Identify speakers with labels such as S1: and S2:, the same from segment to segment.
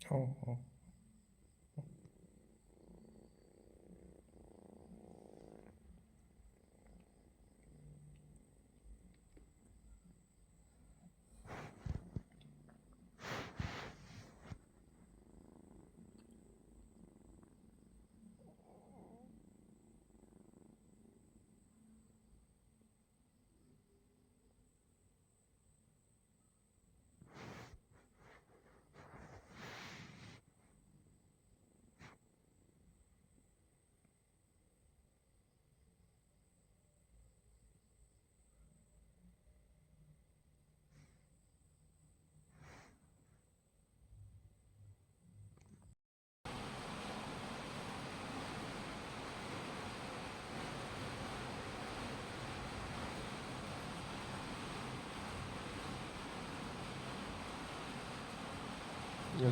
S1: Oh, oh.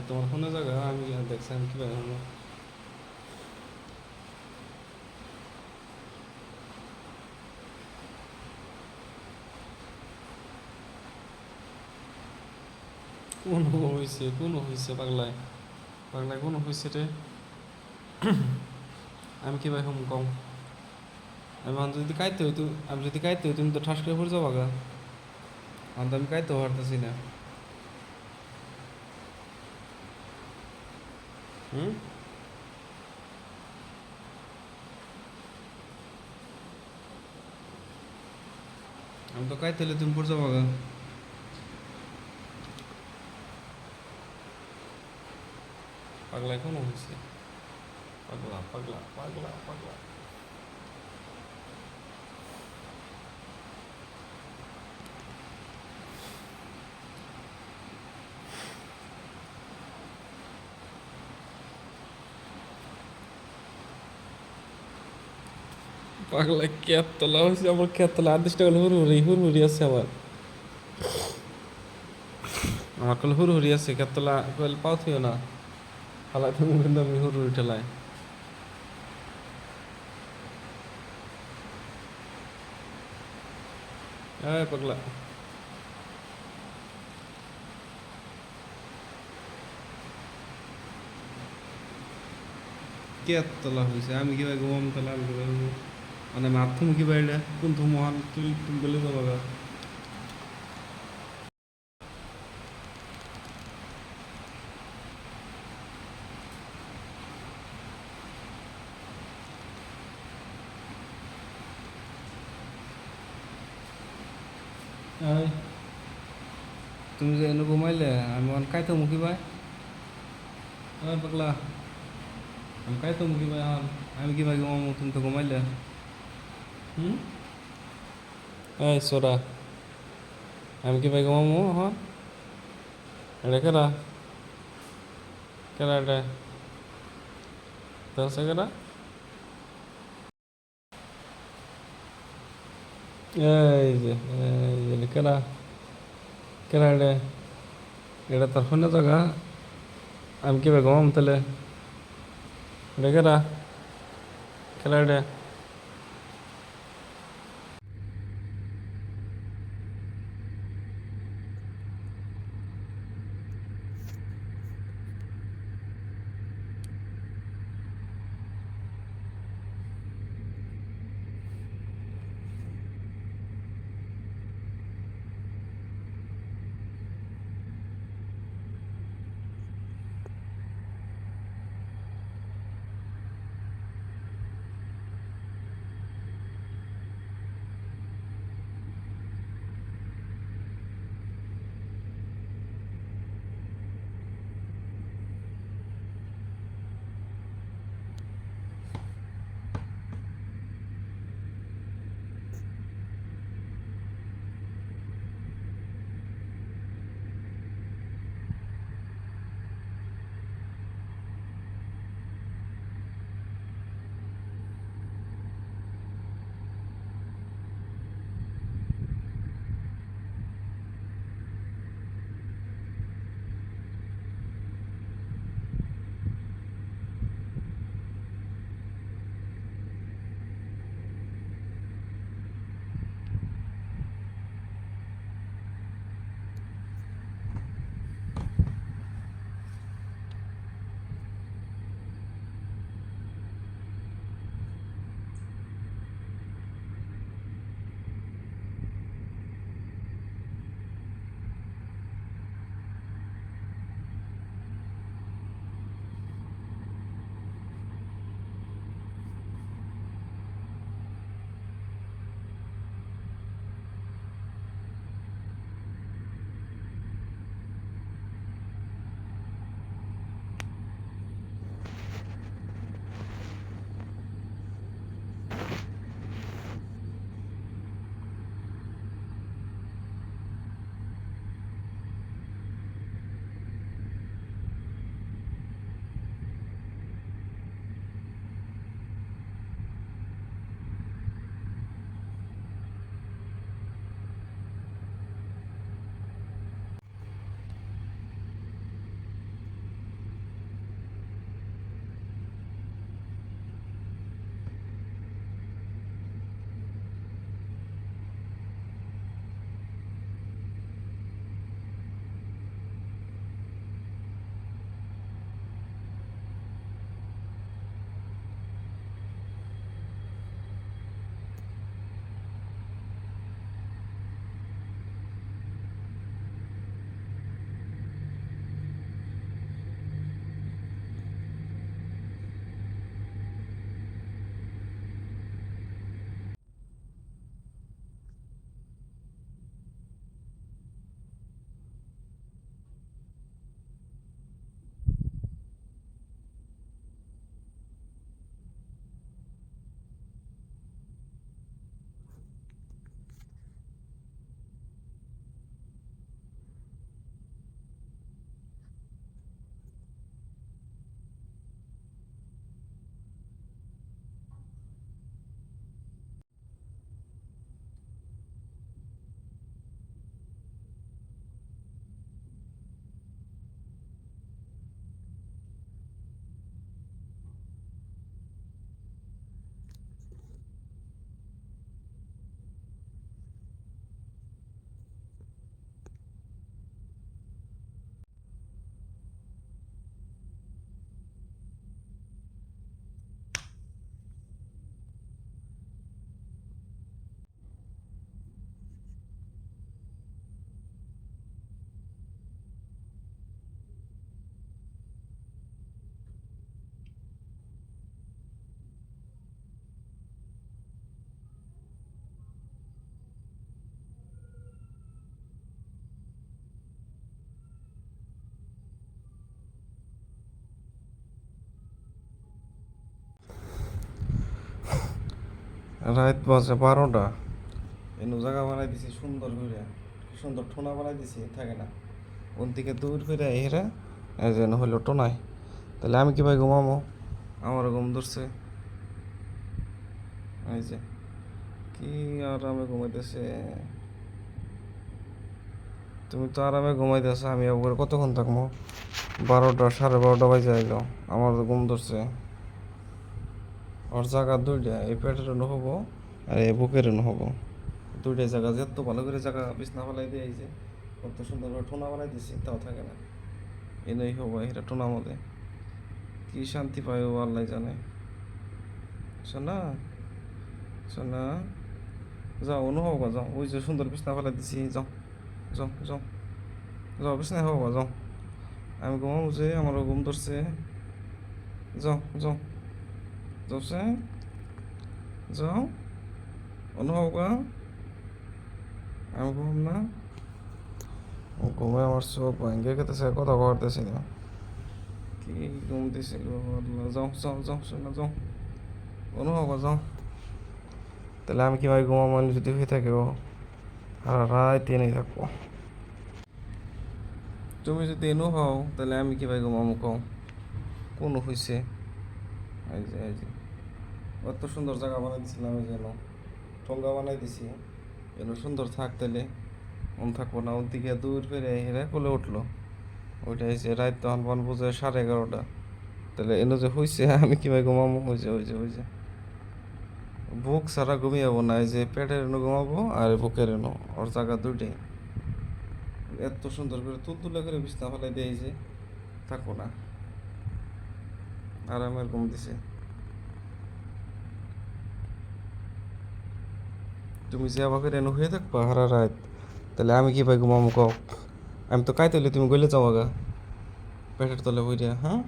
S1: তোমার ফোনে জায়গা আমি দেখছি আমি কি পাই কোন হয়েছে পাগলায় পাগলায় কোন হয়েছে রে আমি কি ভাই হম কম যদি কাইতে হইতো আমি যদি কাইতে হই তুমি তো ঠাস করে পড়ে যাবা গা আমি কাইতেও পারতেছি না হুম আমি তো কাইতে হইলে তুমি পড়ে যাবা গা পাগলায় কোনো হয়েছে পাগলা পাগলা পাগলা পাগলা পাগলা ক্যাপ তোলা হয়েছে আমার ক্যাপ তোলা 38 টাকা হুড়হুড়ি আছে আমার কল হুড়হুড়ি আছে ক্যাপ তোলা কল পাও থইও না হালাই তুমি কিন্তু আমি হুড়হুড়ি ঠেলায় পাগলা কে তোলা হয়েছে আমি কিভাবে ঘুমাম তাহলে আমি কিভাবে মানে মাধ্যম কি বাইরে কোন মহান তুই তুমি বলে যাবো গা এই, তুমি যে এনে ঘুমাইলে আমি অন কাইতে মুখি ভাই পাগলা আমি কাইতে মুখি ভাই আমি কি ভাই ঘুমাবো তুমি তো ঘুমাইলে হুম এই সোরা আমি কি ভাই ঘুমাবো হ্যাঁ এটা কেরা কেরা এটা দশ কেরা এই যে কেরা কেরা এটা তোর ফোনে জায়গা আমি কি ভাই ঘুমাম তাহলে এটা কেরা কেরা এটা রাত বাজে 12টা। এনু জায়গা বানাই দিছি সুন্দর করে, কি সুন্দর ঠোনা বানাই দিছি, থাকে না ওন থেকে দূর করে এরা এই যেন হইলো টোনায়। তাহলে আমি কিভাবে ঘুমামো? আমারও ঘুম ধরছে। এই যে কি আরামে ঘুমাইতেছে, তুমি তো আরামে ঘুমাইতেছো, আমি আবার কতক্ষণ থাকবো? 12টা 12:30 বাজে আইলো, আমার তো ঘুম ধরছে। ওর জায়গা দুইটা, এই পেটের হবো আর এই বুকের হবো, দুইটাই জায়গা যেত ভালো করে জায়গা বিছনা ফেলাই দিয়ে যে কত সুন্দর করে টোনা বানাই দিছি, তাও থাকে না। এনেই হবো এটা টোনার মধ্যে, কি শান্তি পায় ও আল্লাহ জানে। শোনা, শোনা, যাও অনুভব কর, যাও ওই যে সুন্দর বিছনা ফেলাই দিছি, যাও যাও যাও, যাও বিছনায় হবো, যাও। আমি ঘুমাবো যে, আমারও ঘুম ধরছে, যাও যাও, যাও যাও, অনুভব কর। আমি ঘুম না, ঘুমে আমার চোখ ভাঙ্গে গেতেছে, কথা বলতেছি না, কি ঘুম দিছে গো আল্লাহ। যাও যাও যাও শোনা, যাও অনুভব কর, যাও। তাহলে আমি কীভাবে ঘুমাবো যদি হয়ে থাকে ও সারা রাত এনেই থাকবো? তুমি যদি এনো হও তাহলে আমি কীভাবে ঘুমাবো কও? কোনো হয়েছে? এই যে অত সুন্দর জায়গা বানাই দিছিলাম, এই যেন ঠোঙ্গা বানাই দিছি, এন সুন্দর থাক, তাহলে মন থাকবো না? ওর দিকে দূর ফিরে হেরে কোলে উঠলো, ওইটা হয়েছে রাত তখন পান বুঝে 11:30। তাহলে এনে যে হয়েছে আমি কীভাবে ঘুমাবো? ওই যে বুক ছাড়া ঘুমিয়ে যাবো না, এই যে পেটের এনে ঘুমাবো আর বুকের এনো, ওর জায়গা দুইটাই। এত সুন্দর করে তুলতুলে করে বিছনা ফেলাই দিয়ে যে থাকবো না, আরামের ঘুম দিছে। তুমি যে আমাকে রেনু হয়ে থাকবা সারা রাত, তাহলে আমি কি পাই ঘুমাবো কও? আমি তো কাই তলে, তুমি গলে যাও গা পেটের তলে বইরা, হ্যাঁ?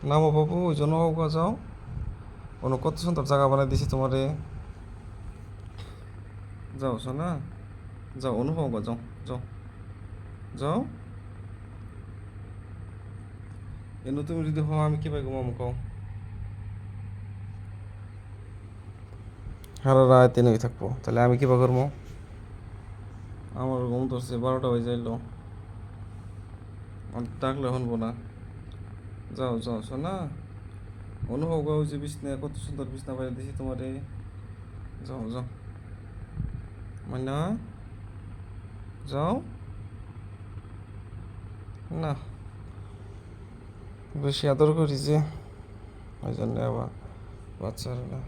S1: নামো বাবু, ওই জন্য যাও, কোনো কত সুন্দর জায়গা বানাই দিছি তোমারে, যাও শোনা, যাও অনুভব যাও, যাও যাও। এনু তুমি যদি হও আমি কি পাই ঘুমাবো কও? সারা রাত এনেই থাকবো, তাহলে আমি কিবা করবো? আমার ঘুম ধরছে, 12টা বাজে যাইলো, ডাকলে শুনবো না। যাও যাও শোনা, অনুভব ওই যে বিছনা, কত সুন্দর বিছনা বানিয়ে দিছি তোমারে, যাও যাও মাইনা, যাও। না, বেশি আদর করি যে, ওই জন্য আবার বাচ্চারা না।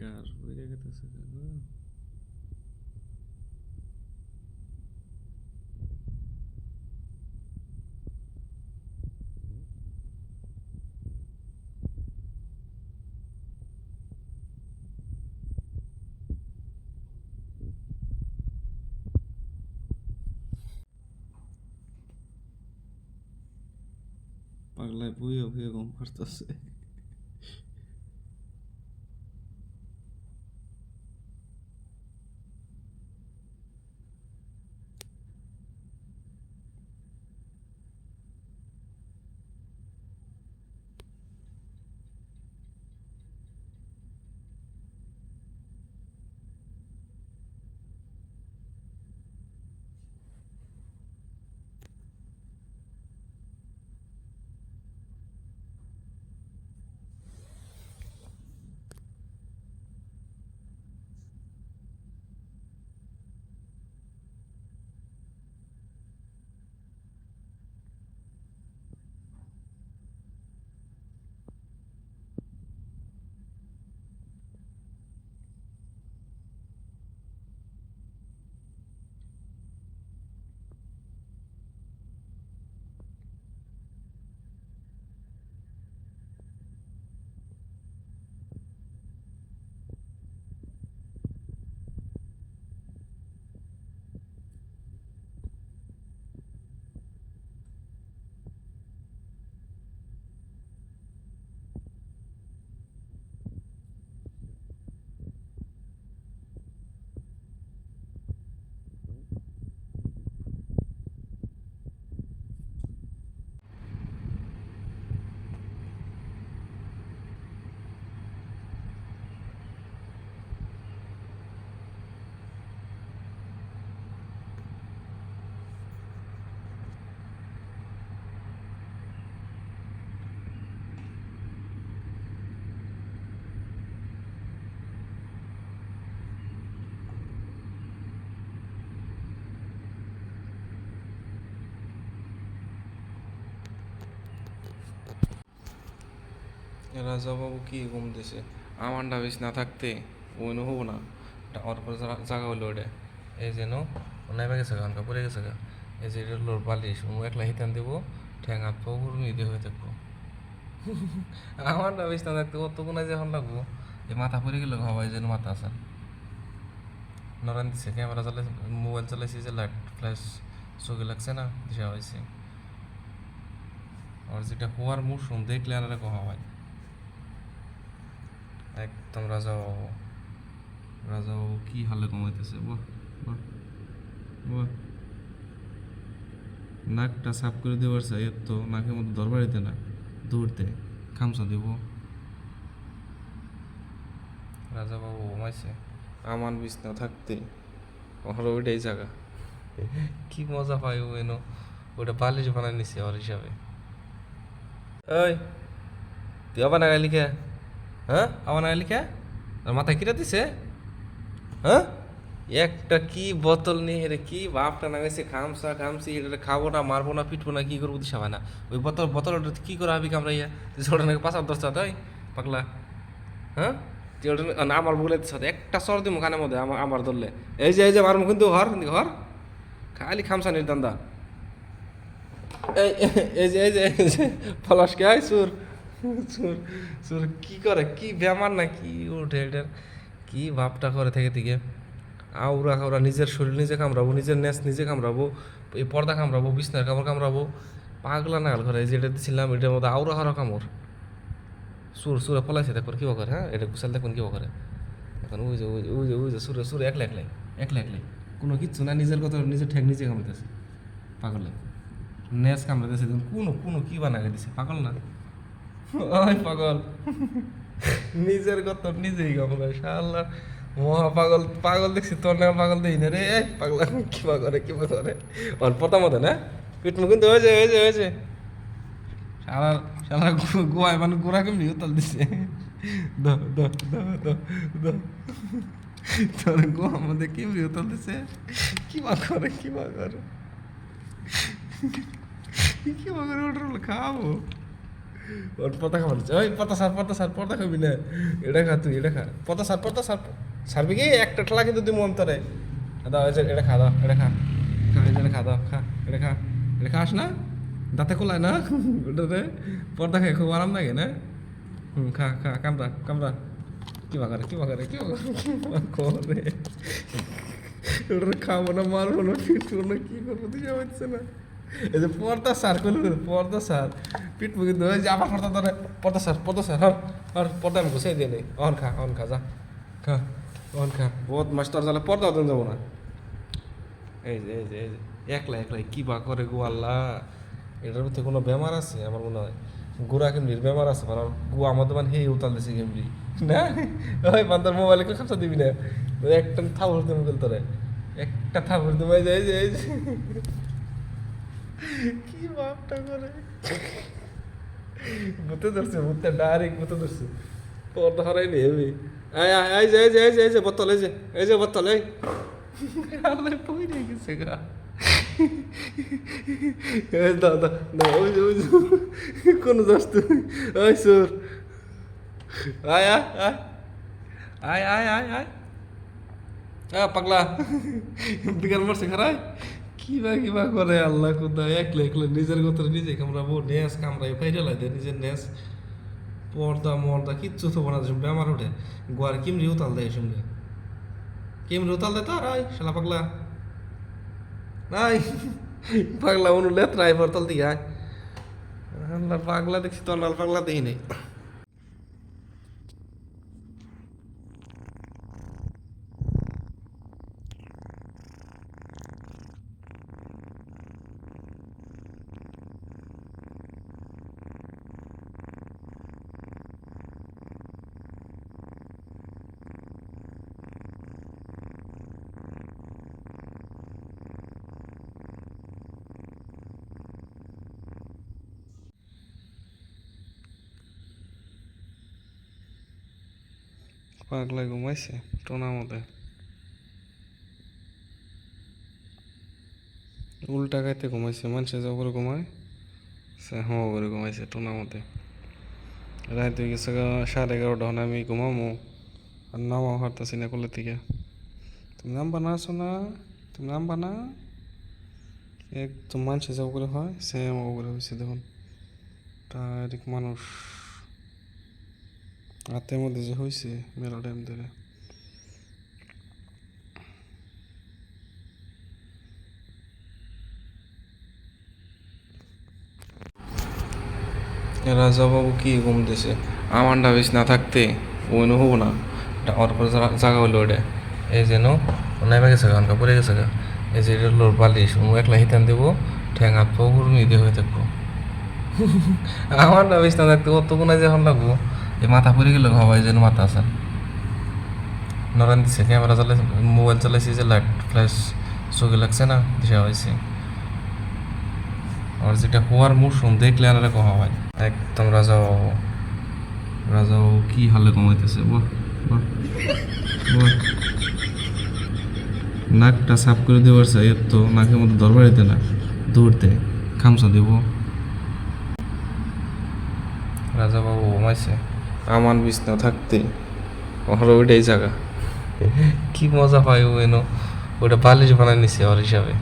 S1: গার বইরে গেতেছে, পাগলায় বুয়ে বুয়ে ঘুম পারতেছে। রাজাবাবু কি ঘুম দিছে আমার ডাবিস না থাকতে ওই হবো না ওর পরে জায়গা হইলো ওটা এই যেন নেমে গেছে গা পড়ে গেছে গা এই যে এটা লোর বালিশ ও একলা হিতান দেবো ঠ্যাং হাত পাও হুরমি দিয়ে হয়ে থাকবো আমার ডাবিস না থাকতে অত কোনায় যখন লাগবো এই মাথা পড়ে গেল হওয়াই যেন মাথা আসার নরান দিছে ক্যামেরা চালাইছে মোবাইল চালাইছি যে লাইট ফ্ল্যাশ চোখে লাগছে না দিশা হয়েছে আর যেটা হওয়ার মৌসুম দেখলে আর কহা হয় একদম রাজাবাবু রাজাবাবু কি হালে কমাইতেছে বাহ বাহ বাহ নাকটা সাফ করে দেওয়ার চাই এর তো নাকের মধ্যে দরবারিতে না দৌড়তে খামসা দেব রাজাবাবু ঘুমাইছে আমার বিছনা থাকতে ওর ওইটাই জায়গা কি মজা পাই ও এনো ওটা বালিশ বানাই নিছে ওর হিসাবে ওই তুই আবার নাগালি কে হ্যাঁ আবার নাগালি কে আর মাথায় কিরা দিছে হ্যাঁ একটা কি বোতল নিয়ে রে কি বাপটা নাগাইছে খামসা খামসি এটা খাবো না মারবো না পিটবো না কি করবো দিশা হয় না ওই বোতল কি করে হবি কামড়াইয়া তুই ছোট নাকি পাঁচার দশটা তাই পাগলা হ্যাঁ তুই ওটা না আমার বলে সাথে একটা সর দিই মুখানের মধ্যে আমার ধরলে এই যে মারমু কিন্তু ঘর খালি খামসা নির্দান্দা এই যে পলাশকে আয় সুর সুর সুর কি করে কি বেমার না কি ওঠে এটার কি ভাবটা করে থেকে আউরা খাওরা নিজের শরীর নিজে কামড়াবো নিজের নেস নিজে কামড়াবো এই পর্দা কামড়াবো বিছনার কামড় কামড়াবো পাগলা নাগাল করে যে এটা দিছিলাম এটার মধ্যে আউরা খাওয়া কামড় সুরে পলাইছে দেখুন কী করে হ্যাঁ এটা কুশাল দেখুন কী করে এখন ওই যে সুরে একলাই কোনো কিচ্ছু না নিজের কথা নিজের ঠেক নিজে কামড়াতেছে পাগলে নেস কামড়াতেছে কোনো কি বানাকে দিছে পাগল না ওই পাগল নিজের কথা নিজেই কামড়ায় শালা মহা পাগল দেখছি তোর না পাগল দেই না রে পাগলা কি করে ওর প্রথমত না পিটমু কিন্তু হয়েছে শালা গোয়ায় মানে গোড়া কেমনি উতাল দিছে তোর গোয়া মধ্যে কেমনি উতাল দিছে কিবা করে ওটার খাওয়াবো ওর পতা খাবার ওই পতা সার পর্দা খাবি না এটা খা তুই এটা খা পতা সার সারবি কি একটা ঠেলা কিন্তু তুই মন তরে দাও এটা খা দাও এটা খা খা দাও খা এটা খাস না দাঁতে কোলায় না ওটাতে পর্দা খাই খুব আরাম লাগে না খা কামড়া কি করে ওটা খাবো না মারবো না পিটবো না কি করবো তুই হচ্ছে না এই যে পর্দা সার পিটবো কিন্তু ওই যে আবার পর্দা সার হর পর্দা আমি ঘুষাই দিয়ে নেই অন খা যা খা বহুত মাস্টার জালে পর্দা ওদের যাবো না এই যে একলাই কি বা করে গো আল্লাহ এটার মধ্যে কোনো বেমার আছে আমার মনে হয় গোড়া কেমনির বেমার আছে মানে গু আমাদের মানে হেই উতাল দিছে কেমনি না ওই বান্দার মোবাইলে খামসা দিবি না একটা থাবর তুমি তোরে একটা থাবর তুমি এই যে কি বাপটা করে ভূতে ডাইরেক্ট ধরছে পর্দা হরাইনি হেবি এই যে বোতল এই যে বোতল এই আল্লাহ পইরে গেছে গা দাদা না ওই যে কোন যাস তুই ওই সুর আয় পাগলা বিকাল মারছে খারাই কিবা করে আল্লাহ খুদা একলে নিজের কথা নিজে কামড়াবো নেস কামড়াই ফাইটা লাগে নিজের নেস পর্দা কিচ্ছু তো না বেমার ওঠে গোয়ার কিমরি উতাল দেয় শুনলে কিমরি উতাল দেয় তার আয় শালা পাগলা নাই পাগলা অনু লেত্রাই পরতাল দিকে আয় আল্লাহ পাগলা দেখছি তো লাল পাগলা দেখি নেই পাগলা ঘুমাইছে টোনার মধ্যে উল্টা গাইতে ঘুমাইছে মানুষে যা করে ঘুমায় সে হাঁ করে ঘুমাইছে টোনার মধ্যে রাত হয়ে গেছে 11:30 হন আমি ঘুমামো আর নামাও হারতাছি না কোলের থেকে। তুমি নামবা না শোনা, তুমি নামবা না। একদম মানুষের যাও করে হয় সেম করে হয়েছে দেখুন। ডাইরেক্ট মানুষ রাতের মধ্যে যে হয়েছে মেলা টাইম ধরে। রাজাবাবু কি ঘুম দিছে আমার ডাবিস না থাকতে ওই হবো না। ওর পর জাগা হইলো ওটা এই যেন নাইমা গেছে গা হানকা পড়ে গেছে গা। এই যে লোর বালিশ ও একলা হিতান দেবো ঠ্যাং হাত পাও হুরমি দিয়ে হয়ে থাকবো। আমার ডাবিস না থাকতে অত কোনায় যখন লাগবো এই মাথা পড়ে গেল হওয়াই যেন মাথা আসার নরান দিচ্ছে ক্যামেরা চালাইছে মোবাইল চালাইছি যে লাইট ফ্ল্যাশ চোখে লাগছে না দিশা হয়েছে। আর যেটা হওয়ার মৌসুম দেখলে আর এরকম হয় একদম রাজাবাবু। রাজাবাবু কি হালে কমাইতেছে বাহ বাহ বাহ। নাকটা সাফ করে দেওয়ার চাই এর তো নাকের মধ্যে দরবারিতে না দৌড়তে খামসা দেব। রাজাবাবু ঘুমাইছে আমার বিছনা থাকতে ওর ওইটাই জায়গা। কি মজা পাই ও এনো ওটা বালিশ বানায় নিছে ওর হিসাবে।